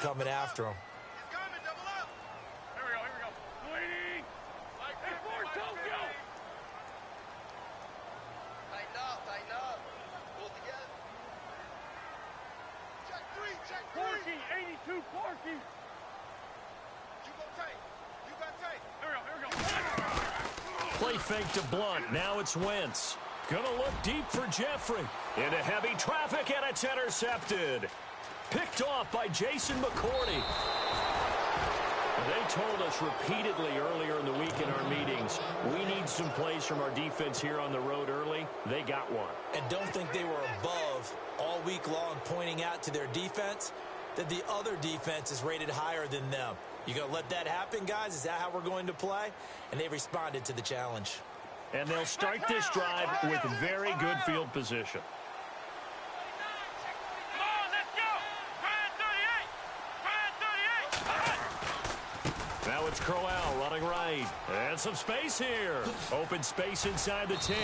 coming after him. Here we go. Waiting. Hey, forward, Tokyo. Tighten up. Pull together. Check three. Porky, 82, Porky. You go tight. Here we go. Play fake to Blunt. Now it's Wentz. Gonna look deep for Jeffrey. Into heavy traffic, and it's intercepted. Picked off by Jason McCourty. They told us repeatedly earlier in the week in our meetings, we need some plays from our defense here on the road early. They got one. And don't think they were above all week long pointing out to their defense that the other defense is rated higher than them. You going to let that happen, guys? Is that how we're going to play? And they responded to the challenge. And they'll start this drive with very good field position. Now it's Crowell running right. And some space here. Open space inside the 10.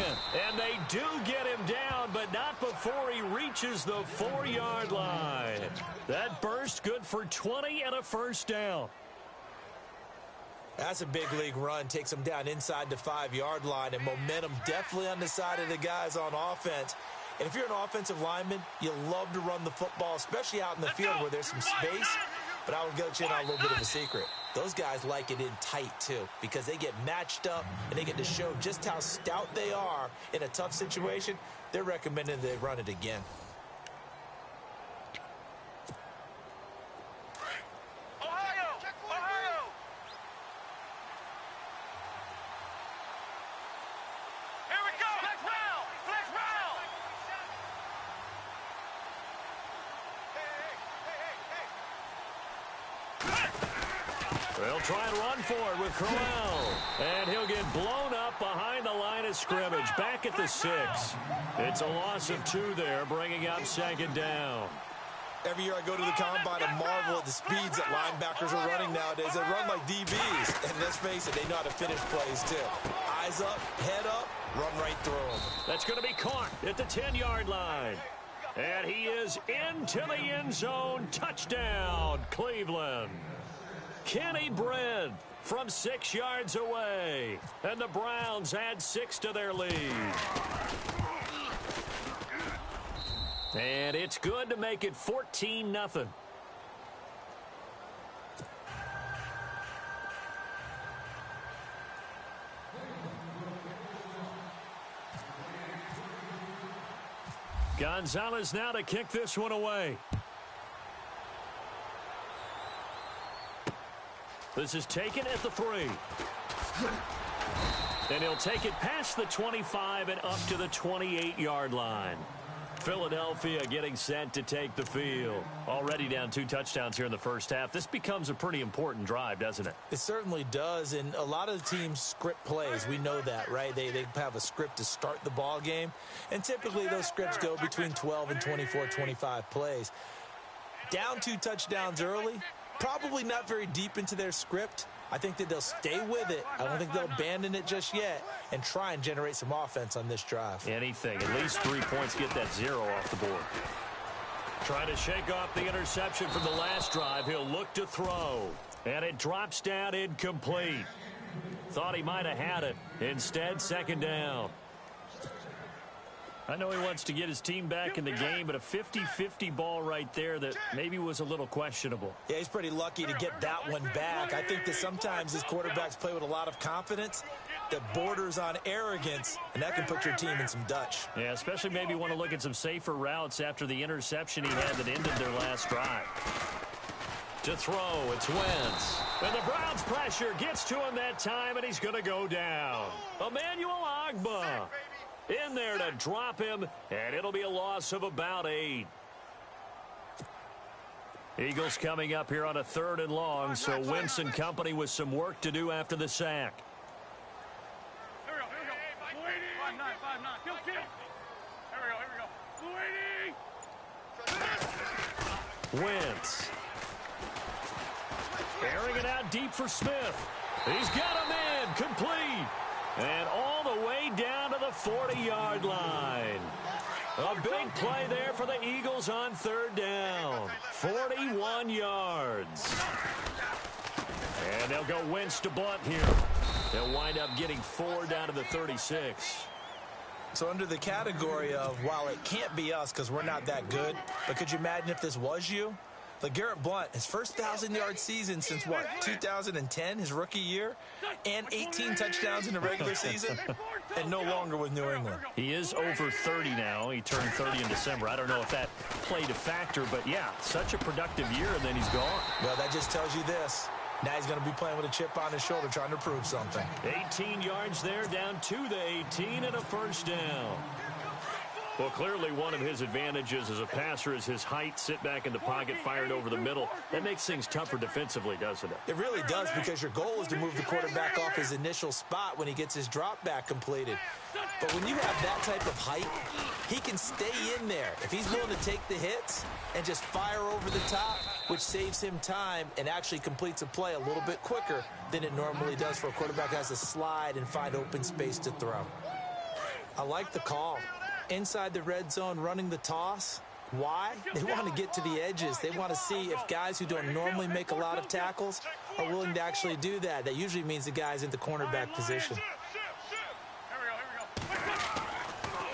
And they do get him down, but not before he reaches the 4-yard line. That burst good for 20 and a first down. That's a big league run. Takes them down inside the 5-yard line, and momentum definitely on the side of the guys on offense. And if you're an offensive lineman, you love to run the football, especially out in the field where there's some space. But I would go in on a little bit of a secret. Those guys like it in tight, too, because they get matched up and they get to show just how stout they are in a tough situation. They're recommending they run it again. They'll try and run for it with Crowell. And he'll get blown up behind the line of scrimmage. Back at the 6. It's a loss of 2 there, bringing up second down. Every year I go to the combine and marvel at the speeds that linebackers are running nowadays. They run like DBs. And let's face it, they know how to finish plays, too. Eyes up, head up, run right through them. That's going to be caught at the 10-yard line. And he is into the end zone. Touchdown, Cleveland. Kenny Britt from 6 yards away. And the Browns add 6 to their lead. And it's good to make it 14-0. Gonzalez now to kick this one away. This is taken at the 3. And he'll take it past the 25 and up to the 28-yard line. Philadelphia getting set to take the field. Already down 2 touchdowns here in the first half. This becomes a pretty important drive, doesn't it? It certainly does, and a lot of the teams script plays. We know that, right? They have a script to start the ball game, and typically those scripts go between 12 and 24, 25 plays. Down 2 touchdowns early, probably not very deep into their script. I think that they'll stay with it. I don't think they'll abandon it just yet and try and generate some offense on this drive. Anything. At least 3 points, get that 0 off the board. Trying to shake off the interception from the last drive. He'll look to throw. And it drops down incomplete. Thought he might have had it. Instead, second down. I know he wants to get his team back in the game, but a 50-50 ball right there that maybe was a little questionable. Yeah, he's pretty lucky to get that one back. I think that sometimes these quarterbacks play with a lot of confidence that borders on arrogance, and that can put your team in some Dutch. Yeah, especially maybe want to look at some safer routes after the interception he had that ended their last drive. To throw, it's Wentz. And the Browns' pressure gets to him that time, and he's going to go down. Emmanuel Ogbah in there to drop him, and it'll be a loss of about 8. Eagles coming up here on a 3rd and long, so Wentz and company with some work to do after the sack. Here we go. 5-9. Kill. Here we go. Wentz. Airing it out deep for Smith. He's got him in. Complete. And all the way down to the 40-yard line. A big play there for the Eagles on third down. 41 yards. And they'll go Wentz to Blunt here. They'll wind up getting 4 down to the 36. So under the category of, while it can't be us because we're not that good, but could you imagine if this was you? LeGarrette Blount, his first 1,000-yard season since, what, 2010, his rookie year, and 18 touchdowns in the regular season, and no longer with New England. He is over 30 now. He turned 30 in December. I don't know if that played a factor, but, yeah, such a productive year, and then he's gone. Well, that just tells you this. Now he's going to be playing with a chip on his shoulder trying to prove something. 18 yards there, down to the 18 and a first down. Well, clearly one of his advantages as a passer is his height, sit back in the pocket, fired over the middle. That makes things tougher defensively, doesn't it? It really does, because your goal is to move the quarterback off his initial spot when he gets his drop back completed. But when you have that type of height, he can stay in there. If he's willing to take the hits and just fire over the top, which saves him time and actually completes a play a little bit quicker than it normally does for a quarterback who has to slide and find open space to throw. I like the call. Inside the red zone, running the toss. Why? They want to get to the edges. They want to see if guys who don't normally make a lot of tackles are willing to actually do that. That usually means the guy's in the cornerback position.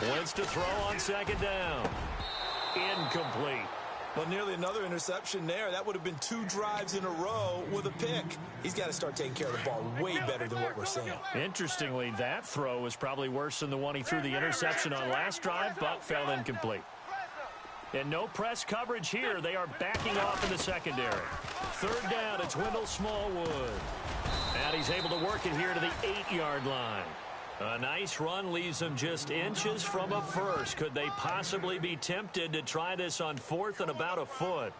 Wentz to throw on second down. Incomplete. Well, nearly another interception there. That would have been 2 drives in a row with a pick. He's got to start taking care of the ball way better than what we're seeing. Interestingly, that throw was probably worse than the one he threw the interception on last drive, but fell incomplete. And no press coverage here. They are backing off in the secondary. Third down, it's Wendell Smallwood. And he's able to work it here to the 8-yard line. A nice run leaves them just inches from a first. Could they possibly be tempted to try this on 4th and about a foot?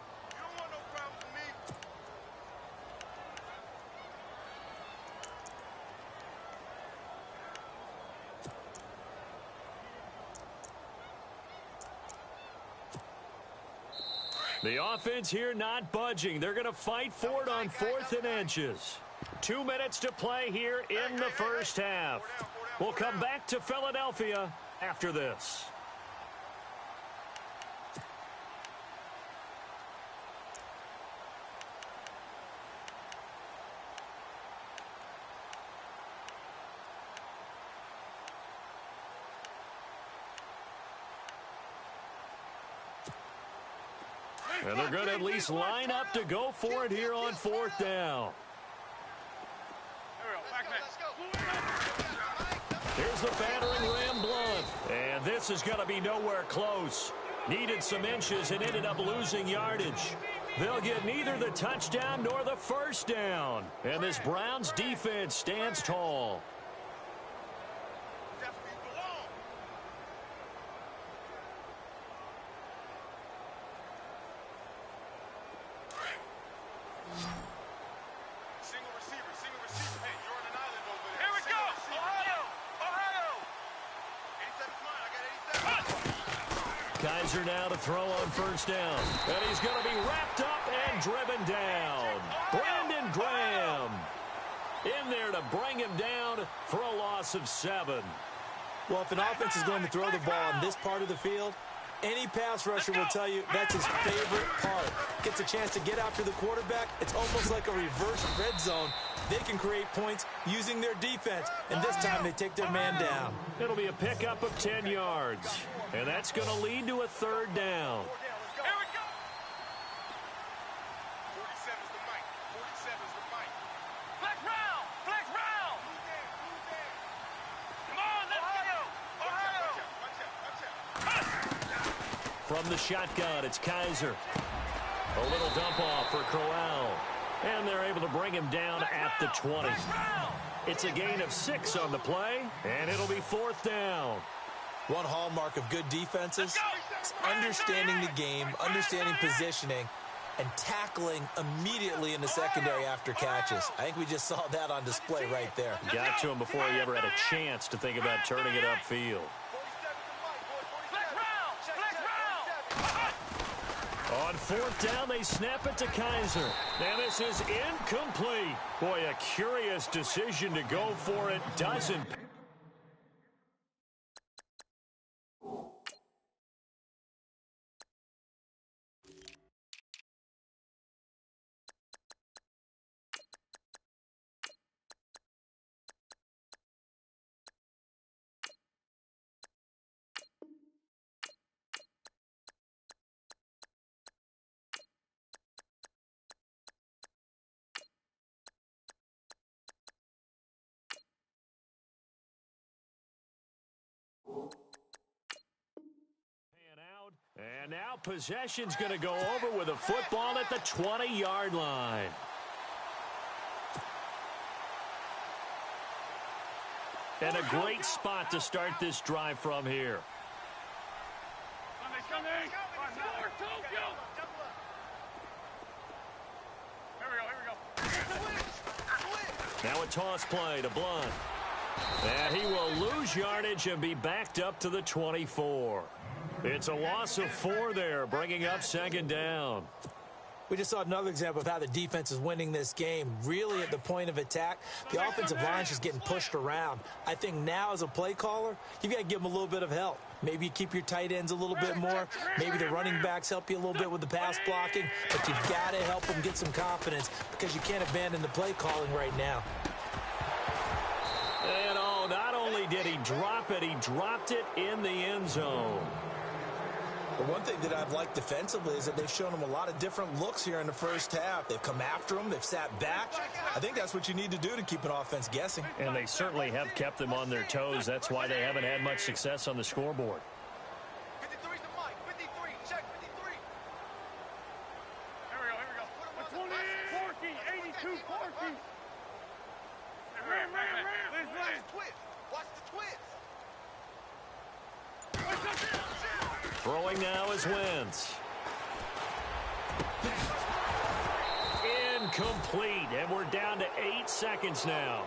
The offense here not budging. They're going to fight for it on 4th and inches. 2 minutes to play here in the first half. We'll come back to Philadelphia after this. And they're going to at least line up to go for it here on 4th down. Here's the battering ram Blunt. And this is going to be nowhere close. Needed some inches and ended up losing yardage. They'll get neither the touchdown nor the first down. And this Browns defense stands tall. Kaiser now to throw on first down. And he's going to be wrapped up and driven down. Brandon Graham in there to bring him down for a loss of 7. Well, if an offense is going to throw the ball in this part of the field, any pass rusher will tell you that's his favorite part. Gets a chance to get after the quarterback. It's almost like a reverse red zone. They can create points using their defense, and this time they take their man down. It'll be a pickup of 10 yards, and that's going to lead to a third down. Here we go. 47's the mic. 47's the mic. Flex round. Flex round. Come on, let's go. Ohio. Watch out. From the shotgun, it's Kaiser. A little dump off for Crowell. And they're able to bring him down at the 20. It's a gain of 6 on the play, and it'll be 4th down. One hallmark of good defenses is understanding the game, understanding positioning, and tackling immediately in the secondary after catches. I think we just saw that on display right there. Got to him before he ever had a chance to think about turning it upfield. On 4th down, they snap it to Kaiser. And this is incomplete. Boy, a curious decision to go for it. Doesn't And now possession's going to go over with a football at the 20-yard line. And a great spot to start this drive from here. Now a toss play to Blunt. And he will lose yardage and be backed up to the 24. It's a loss of 4 there, bringing up second down. We just saw another example of how the defense is winning this game. Really at the point of attack, the offensive line is just getting pushed around. I think now as a play caller, you've got to give them a little bit of help. Maybe you keep your tight ends a little bit more. Maybe the running backs help you a little bit with the pass blocking. But you've got to help them get some confidence because you can't abandon the play calling right now. And oh, not only did he drop it, he dropped it in the end zone. The one thing that I've liked defensively is that they've shown them a lot of different looks here in the first half. They've come after them. They've sat back. I think that's what you need to do to keep an offense guessing. And they certainly have kept them on their toes. That's why they haven't had much success on the scoreboard. 53's the mic. 53. Check 53. Here we go. What's 20? Corky, 82, Corky. Ram. Watch the twist. Watch the twist. Throwing now is Wentz. Incomplete, and we're down to 8 seconds now.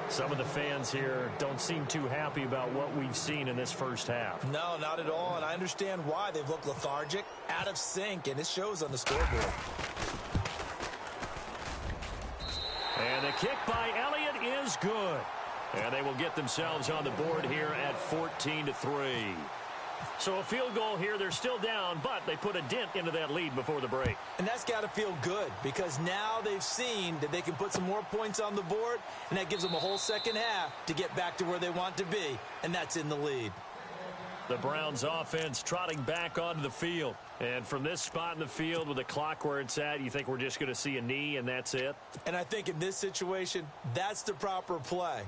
Some of the fans here don't seem too happy about what we've seen in this first half. No, not at all, and I understand why. They've looked lethargic, out of sync, and it shows on the scoreboard. And the kick by Elliott is good. And they will get themselves on the board here at 14-3. So a field goal here, they're still down, but they put a dent into that lead before the break. And that's got to feel good because now they've seen that they can put some more points on the board, and that gives them a whole second half to get back to where they want to be, and that's in the lead. The Browns offense trotting back onto the field. And from this spot in the field with the clock where it's at, you think we're just going to see a knee and that's it? And I think in this situation, that's the proper play.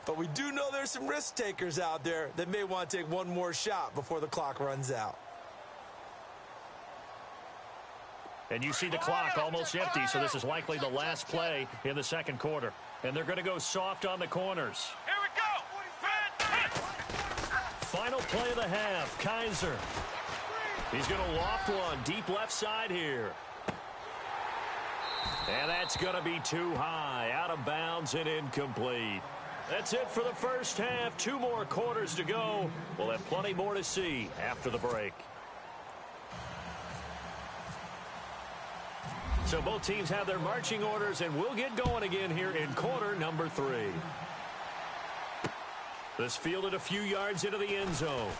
But we do know there's some risk takers out there that may want to take one more shot before the clock runs out. And you see the clock almost empty, so this is likely the last play in the second quarter. And they're going to go soft on the corners. Here we go. Final play of the half, Kaiser. He's going to loft one deep left side here. And that's going to be too high, out of bounds and incomplete. That's it for the first half. 2 more quarters to go. We'll have plenty more to see after the break. So both teams have their marching orders, and we'll get going again here in quarter number 3. This fielded a few yards into the end zone.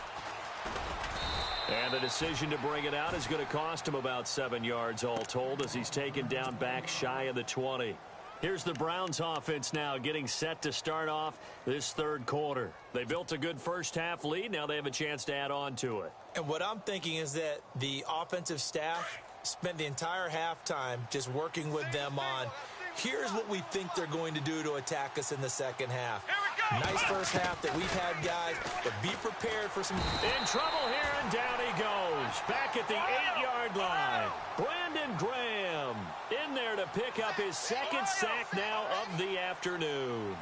And the decision to bring it out is going to cost him about 7 yards all told as he's taken down back shy of the 20. Here's the Browns offense now getting set to start off this third quarter. They built a good first half lead. Now they have a chance to add on to it. And what I'm thinking is that the offensive staff spent the entire halftime just working with them on, here's what we think they're going to do to attack us in the second half. Nice first half that we've had, guys, but be prepared for some... In trouble here, and down he goes. Back at the 8-yard line. Brandon Graham in there to pick up his second sack now of the afternoon.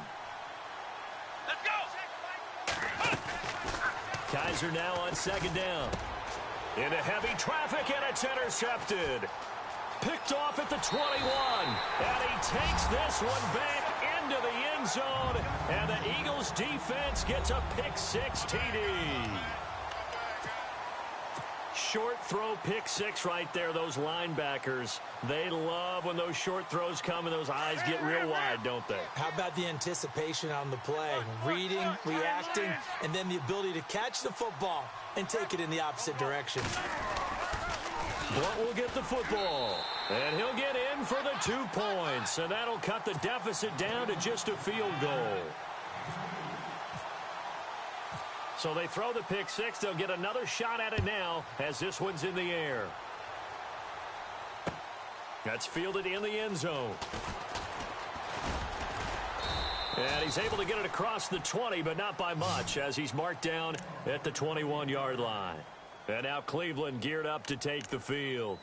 Let's go. Kaiser now on second down. Into heavy traffic, and it's intercepted. Picked off at the 21. And he takes this one back into the end zone. And the Eagles defense gets a pick-6 TD. Short throw pick-6 right there. Those linebackers, they love when those short throws come and those eyes get real wide, don't they? How about the anticipation on the play? Reading, reacting, and then the ability to catch the football and take it in the opposite direction. Blunt will get the football, and he'll get in for the 2 points, and that'll cut the deficit down to just a field goal. So they throw the pick-6. They'll get another shot at it now as this one's in the air. That's fielded in the end zone. And he's able to get it across the 20, but not by much as he's marked down at the 21-yard line. And now Cleveland geared up to take the field.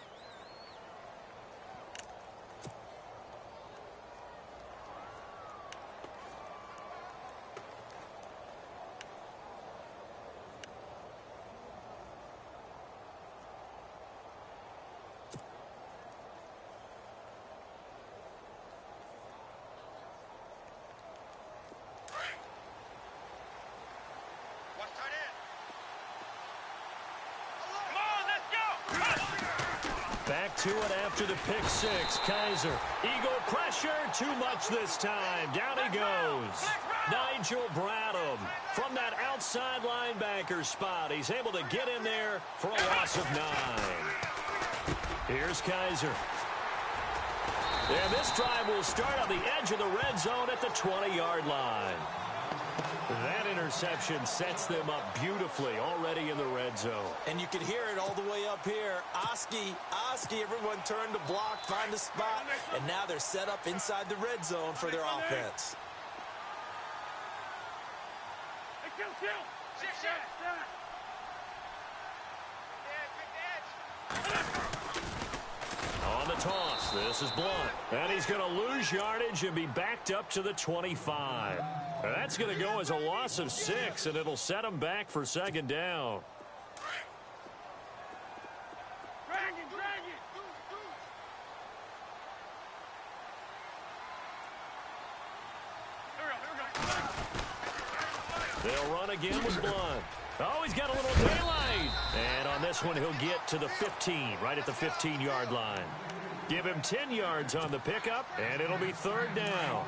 Back to it after the pick six. Kaiser. Eagle pressure. Too much this time. Down he goes. Nigel Bradham from that outside linebacker spot. He's able to get in there for a loss of 9. Here's Kaiser. And this drive will start on the edge of the red zone at the 20-yard line. That interception sets them up beautifully already in the red zone. And you can hear it all the way up here. Oski, everyone turned to block, find a spot, and now they're set up inside the red zone for their offense. On the toss, this is Blunt. And he's going to lose yardage and be backed up to the 25. That's going to go as a loss of 6, and it'll set him back for second down. They'll run again with Blunt. Oh, he's got a little daylight. And on this one, he'll get to the 15, right at the 15-yard line. Give him 10 yards on the pickup, and it'll be third down.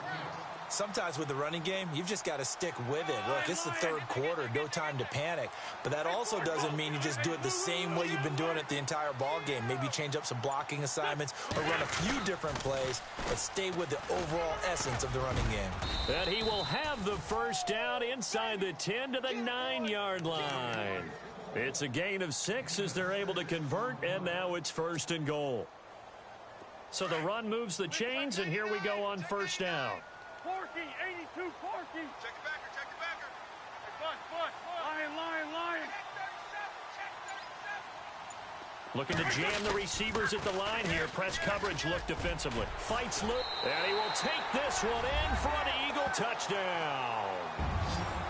Sometimes with the running game, you've just got to stick with it. Look, it's the third quarter, no time to panic. But that also doesn't mean you just do it the same way you've been doing it the entire ball game. Maybe change up some blocking assignments or run a few different plays, but stay with the overall essence of the running game. And he will have the first down inside the 10 to the 9-yard line. It's a gain of 6 as they're able to convert, and now it's first and goal. So the run moves the chains, and here we go on first down. Porky, 82, Porky. Check the backer, check the backer. Hey, Lion. Looking to jam the receivers at the line here. Press coverage look defensively. Fights look, and he will take this one in for an Eagle touchdown.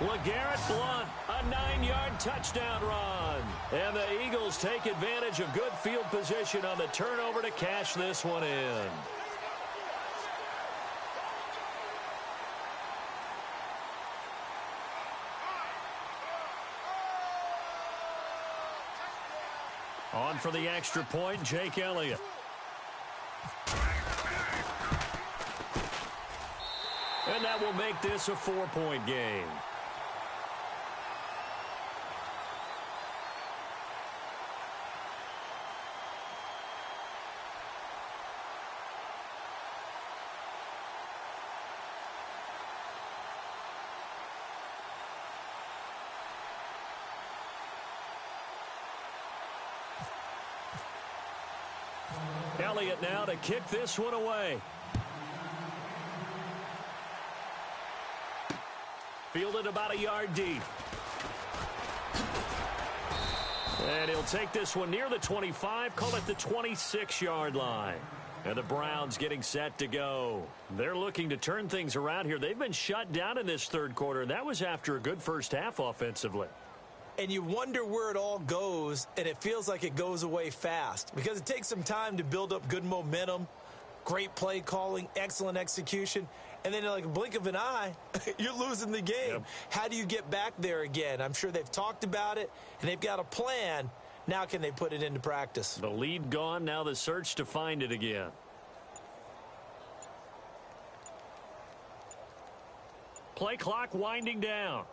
LeGarrette Blunt, a 9-yard touchdown run. And the Eagles take advantage of good field position on the turnover to cash this one in. On for the extra point, Jake Elliott. And that will make this a 4-point game. Elliott now to kick this one away. Fielded about a yard deep. And he'll take this one near the 25, call it the 26-yard line. And the Browns getting set to go. They're looking to turn things around here. They've been shut down in this third quarter, and that was after a good first half offensively. And you wonder where it all goes, and it feels like it goes away fast because it takes some time to build up good momentum, great play calling, excellent execution, and then in like a blink of an eye, you're losing the game. Yep. How do you get back there again? I'm sure they've talked about it, and they've got a plan. Now can they put it into practice? The lead gone, now the search to find it again. Play clock winding down.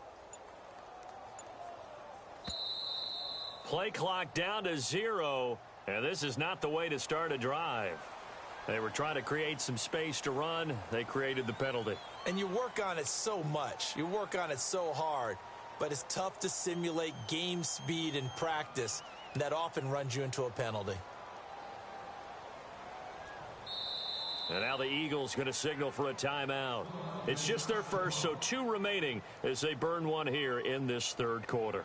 Play clock down to 0, and this is not the way to start a drive. They were trying to create some space to run. They created the penalty. And you work on it so much. You work on it so hard, but it's tough to simulate game speed in practice, and that often runs you into a penalty. And now the Eagles going to signal for a timeout. It's just their first, so 2 remaining as they burn one here in this third quarter.